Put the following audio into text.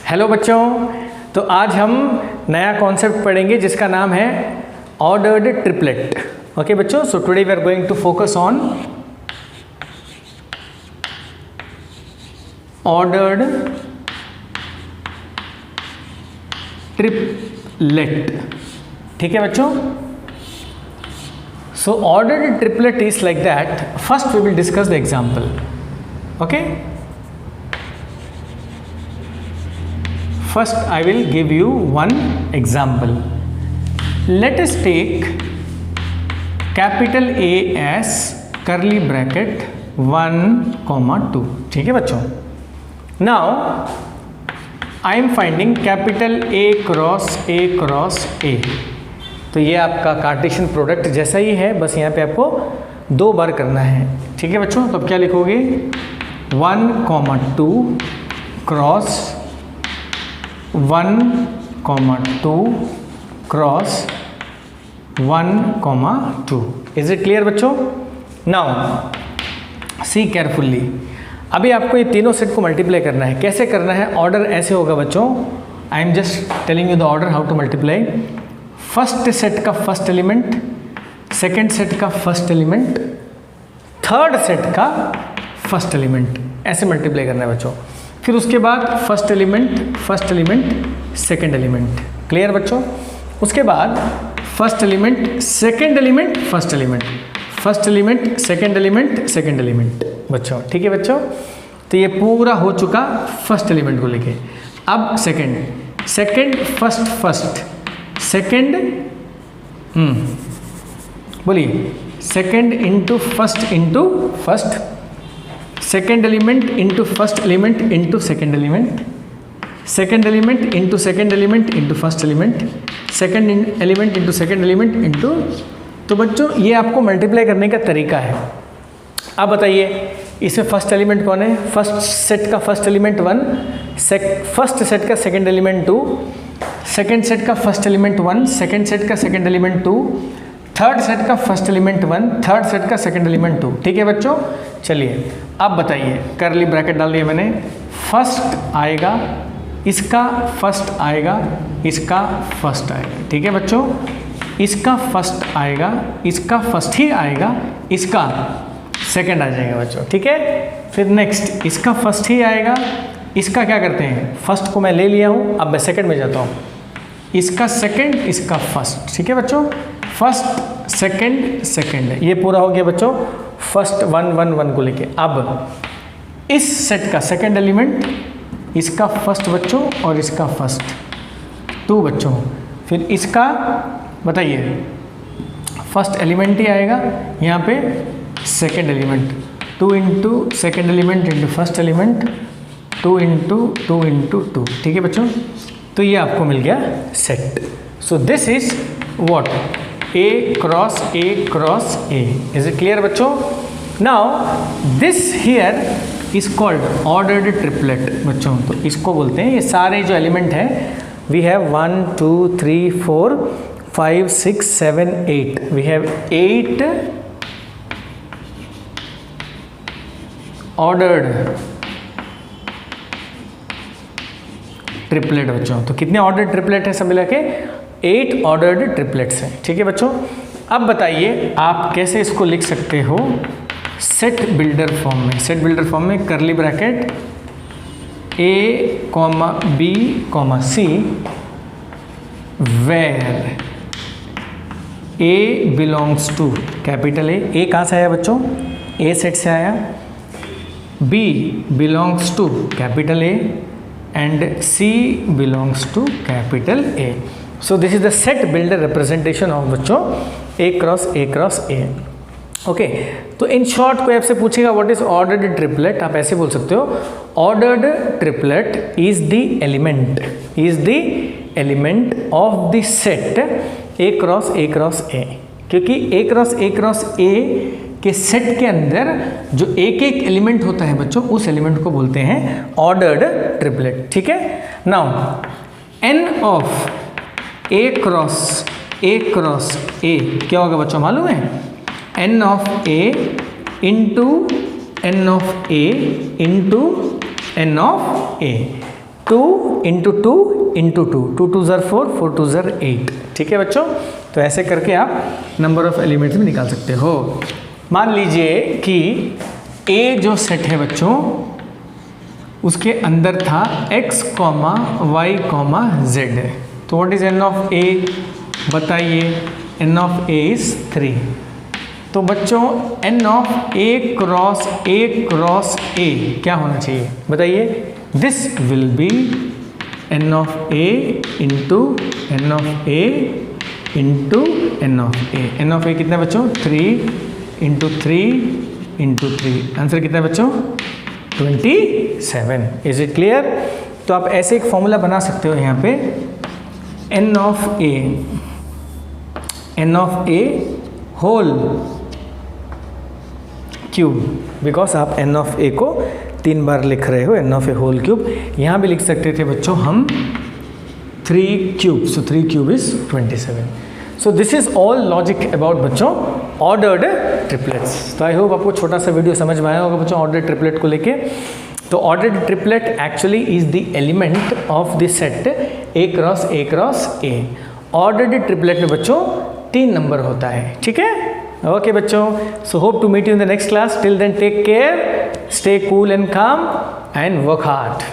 Hello बच्चों, तो आज हम नया कॉन्सेप्ट पढ़ेंगे जिसका नाम है ऑर्डर्ड ट्रिपलेट। ओके बच्चों, so today we are going to focus on ordered triplet. ठीक है बच्चों, so ordered triplet is like that. First we will discuss the example. Okay, first I will give you one example. Let us take capital A as curly bracket 1, 2. ठीक है बच्चों, now I am finding capital A cross A cross A। तो ये आपका Cartesian product जैसा ही है, बस यहाँ पे आपको 2 बार करना है। ठीक है बच्चों, तो अब क्या लिखोगे 1, 2 cross 1, 2 cross 1, 2। Is it clear बच्चों? Now see carefully. अभी आपको ये तीनों सेट को मल्टीप्लाई करना है। कैसे करना है? ऑर्डर ऐसे होगा बच्चों, I am just telling you the order how to multiply. First set का फर्स्ट एलिमेंट, सेकेंड सेट का फर्स्ट एलिमेंट, थर्ड सेट का फर्स्ट एलिमेंट, ऐसे मल्टीप्लाई करना है बच्चों। फिर उसके बाद first element, second element. Clear बच्चों? उसके बाद first element, second element, first element, first element, second element बच्चों। ठीक है बच्चों, तो ये पूरा हो चुका फर्स्ट एलिमेंट को लेके। अब सेकेंड फर्स्ट सेकेंड, बोलिए, second into first, second element into first element into second element, second element into second element into first element, second element into second element into. तो बच्चों ये आपको मल्टीप्लाई करने का तरीका है। अब बताइए इसमें फर्स्ट एलिमेंट कौन है? फर्स्ट सेट का फर्स्ट एलिमेंट 1, फर्स्ट सेट का सेकेंड एलिमेंट 2, सेकेंड सेट का फर्स्ट एलिमेंट 1, सेकेंड सेट का सेकेंड एलिमेंट 2, थर्ड सेट का फर्स्ट एलिमेंट 1, थर्ड सेट का सेकेंड एलिमेंट 2। ठीक है बच्चों, चलिए अब बताइए, करली ब्रैकेट डाल दिया मैंने। फर्स्ट आएगा, इसका फर्स्ट आएगा, इसका फर्स्ट आएगा। ठीक है बच्चों, इसका फर्स्ट आएगा, इसका फर्स्ट ही आएगा, इसका सेकंड आ जाएगा बच्चों। ठीक है, फिर नेक्स्ट इसका फर्स्ट ही आएगा, इसका क्या करते हैं, फर्स्ट को मैं ले लिया हूँ, अब मैं सेकंड में जाता हूँ, इसका सेकंड, इसका फर्स्ट। ठीक है बच्चों, फर्स्ट सेकंड, ये पूरा हो गया बच्चों फर्स्ट 1 को लेके। अब इस सेट का सेकंड एलिमेंट, इसका फर्स्ट बच्चों और इसका फर्स्ट 2 बच्चों। फिर इसका बताइए फर्स्ट एलिमेंट ही आएगा, यहाँ पे second element 2 into second element into first element 2 into 2। ठीक है बच्चों, तो ये आपको मिल गया set. So this is what, A cross A। Is it clear बच्चों? Now this here is called ordered triplet बच्चों। तो इसको बोलते हैं, ये सारे जो एलिमेंट हैं, we have 1, 2, 3, 4, 5, 6, 7, 8। We have 8 ordered triplet बच्चों। तो कितने ऑर्डर्ड ट्रिपलेट है सब मिला के? 8 ऑर्डर्ड ट्रिपलेट्स हैं। ठीक है बच्चों, अब बताइए आप कैसे इसको लिख सकते हो सेट बिल्डर फॉर्म में। सेट बिल्डर फॉर्म में curly bracket A, B, C where A belongs to capital A कहाँ से आया बच्चों? A सेट से आया। B belongs to capital A and C belongs to capital A. So this is the set builder representation of बच्चों A cross A। Okay, तो in short कोई आपसे पूछेगा व्हाट इज ऑर्डर्ड ट्रिपलेट, आप ऐसे बोल सकते हो, ordered triplet is the element of the set A cross A। क्योंकि A cross A के सेट के अंदर जो एक एलिमेंट होता है बच्चों, उस एलिमेंट को बोलते हैं ऑर्डर्ड ट्रिपलेट। ठीक है, now n of A cross A क्या होगा बच्चों मालूम है? n of A into n of A into n of A। 2 into 2 into 2, 2 2 ज़र 4, 4 2 ज़र 8। ठीक है बच्चों, तो ऐसे करके आप नंबर ऑफ एलिमेंट्स भी निकाल सकते हो। मान लीजिए कि ए जो सेट है बच्चों, उसके अंदर था x, y, z। तो what is n of a, बताइए। n of a is 3। तो बच्चों n of a cross a क्या होना चाहिए बताइए। This will be n of a into n of a into n of a। n of a कितना है बच्चों, 3 इंटू 3 इंटू 3। आंसर कितना है बच्चों, 27। Is it clear? तो आप ऐसे एक फॉर्मूला बना सकते हो यहाँ पे, n of a whole cube, because आप n ऑफ a को 3 बार लिख रहे हो, n of a whole cube. यहाँ भी लिख सकते थे बच्चों हम 3 cube, so 3 cube is 27। So this is all logic about बच्चों ऑर्डर्ड ट्रिपलेट्स। तो आई होप आपको छोटा सा वीडियो समझ में आया होगा बच्चों ऑर्डर्ड ट्रिपलेट को लेके। तो ordered triplet actually is the element of the set a cross a। Ordered triplet में बच्चों 3 नंबर होता है। ठीक है, ओके बच्चों, so hope to meet you in the next class. Till then take care, stay cool and calm and work hard.